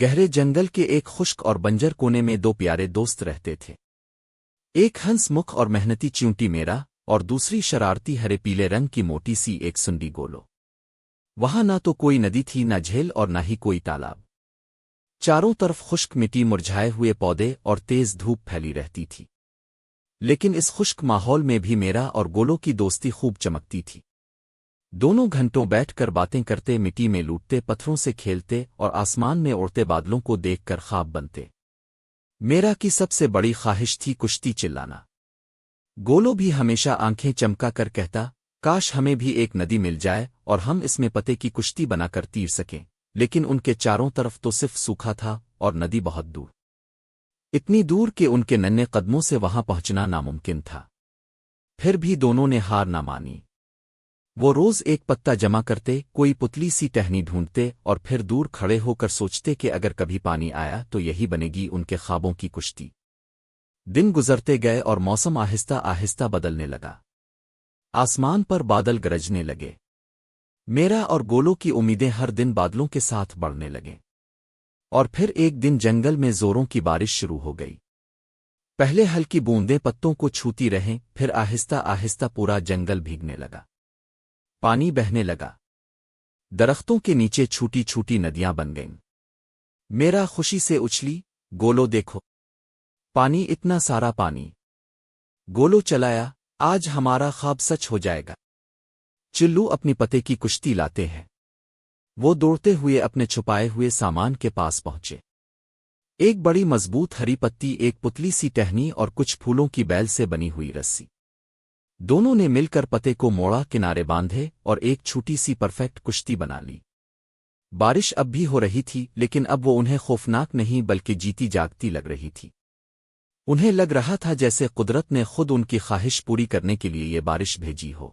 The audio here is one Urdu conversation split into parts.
گہرے جنگل کے ایک خشک اور بنجر کونے میں دو پیارے دوست رہتے تھے۔ ایک ہنس مکھ اور محنتی چیونٹی میرا، اور دوسری شرارتی ہرے پیلے رنگ کی موٹی سی ایک سنڈی گولو۔ وہاں نہ تو کوئی ندی تھی، نہ جھیل، اور نہ ہی کوئی تالاب۔ چاروں طرف خشک مٹی، مرجھائے ہوئے پودے اور تیز دھوپ پھیلی رہتی تھی۔ لیکن اس خشک ماحول میں بھی میرا اور گولو کی دوستی خوب چمکتی تھی۔ دونوں گھنٹوں بیٹھ کر باتیں کرتے، مٹی میں لوٹتے، پتھروں سے کھیلتے اور آسمان میں اڑتے بادلوں کو دیکھ کر خواب بنتے۔ میرا کی سب سے بڑی خواہش تھی کشتی چلانا۔ گولو بھی ہمیشہ آنکھیں چمکا کر کہتا، کاش ہمیں بھی ایک ندی مل جائے اور ہم اس میں پتے کی کشتی بنا کر تیر سکیں، لیکن ان کے چاروں طرف تو صرف سوکھا تھا اور ندی بہت دور، اتنی دور کہ ان کے ننھے قدموں سے وہاں پہنچنا ناممکن تھا۔ پھر بھی دونوں نے ہار نہ مانی۔ وہ روز ایک پتا جمع کرتے، کوئی پتلی سی ٹہنی ڈھونڈتے اور پھر دور کھڑے ہو کر سوچتے کہ اگر کبھی پانی آیا تو یہی بنے گی ان کے خوابوں کی کشتی۔ دن گزرتے گئے اور موسم آہستہ آہستہ بدلنے لگا۔ آسمان پر بادل گرجنے لگے۔ میرا اور گولو کی امیدیں ہر دن بادلوں کے ساتھ بڑھنے لگیں۔ اور پھر ایک دن جنگل میں زوروں کی بارش شروع ہو گئی۔ پہلے ہلکی بوندیں پتوں کو چھوتی رہیں، پھر آہستہ آہستہ پورا جنگل بھیگنے لگا۔ پانی بہنے لگا۔ درختوں کے نیچے چھوٹی چھوٹی ندیاں بن گئیں۔ میرا خوشی سے اچھلی، گولو دیکھو، پانی، اتنا سارا پانی۔ گولو چلایا، آج ہمارا خواب سچ ہو جائے گا۔ چلو اپنی پتے کی کشتی لاتے ہیں۔ وہ دوڑتے ہوئے اپنے چھپائے ہوئے سامان کے پاس پہنچے۔ ایک بڑی مضبوط ہری پتی، ایک پتلی سی ٹہنی اور کچھ پھولوں کی بیل سے بنی ہوئی رسی۔ دونوں نے مل کر پتے کو موڑا، کنارے باندھے اور ایک چھوٹی سی پرفیکٹ کشتی بنا لی۔ بارش اب بھی ہو رہی تھی، لیکن اب وہ انہیں خوفناک نہیں بلکہ جیتی جاگتی لگ رہی تھی۔ انہیں لگ رہا تھا جیسے قدرت نے خود ان کی خواہش پوری کرنے کے لیے یہ بارش بھیجی ہو۔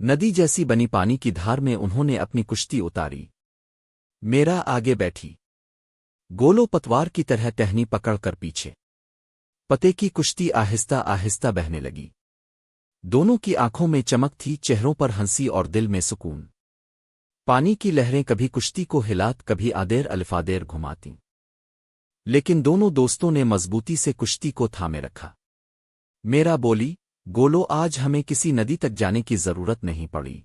ندی جیسی بنی پانی کی دھار میں انہوں نے اپنی کشتی اتاری۔ میرا آگے بیٹھی، گولو پتوار کی طرح ٹہنی پکڑ کر پیچھے۔ پتے کی کشتی آہستہ آہستہ بہنے لگی۔ دونوں کی آنکھوں میں چمک تھی، چہروں پر ہنسی اور دل میں سکون۔ پانی کی لہریں کبھی کشتی کو ہلات، کبھی آدیر الفادیر گھماتیں، لیکن دونوں دوستوں نے مضبوطی سے کشتی کو تھامے رکھا۔ میرا بولی، گولو، آج ہمیں کسی ندی تک جانے کی ضرورت نہیں پڑی،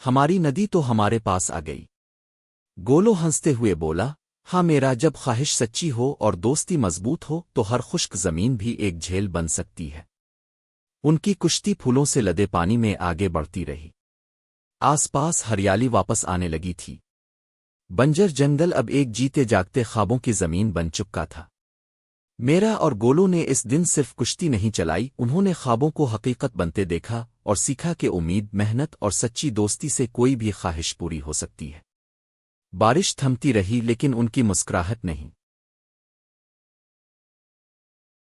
ہماری ندی تو ہمارے پاس آ گئی۔ گولو ہنستے ہوئے بولا، ہاں میرا، جب خواہش سچی ہو اور دوستی مضبوط ہو تو ہر خشک زمین بھی ایک جھیل بن سکتی ہے۔ ان کی کشتی پھولوں سے لدے پانی میں آگے بڑھتی رہی۔ آس پاس ہریالی واپس آنے لگی تھی۔ بنجر جنگل اب ایک جیتے جاگتے خوابوں کی زمین بن چکا تھا۔ میرا اور گولو نے اس دن صرف کشتی نہیں چلائی، انہوں نے خوابوں کو حقیقت بنتے دیکھا اور سیکھا کہ امید، محنت اور سچی دوستی سے کوئی بھی خواہش پوری ہو سکتی ہے۔ بارش تھمتی رہی، لیکن ان کی مسکراہٹ نہیں۔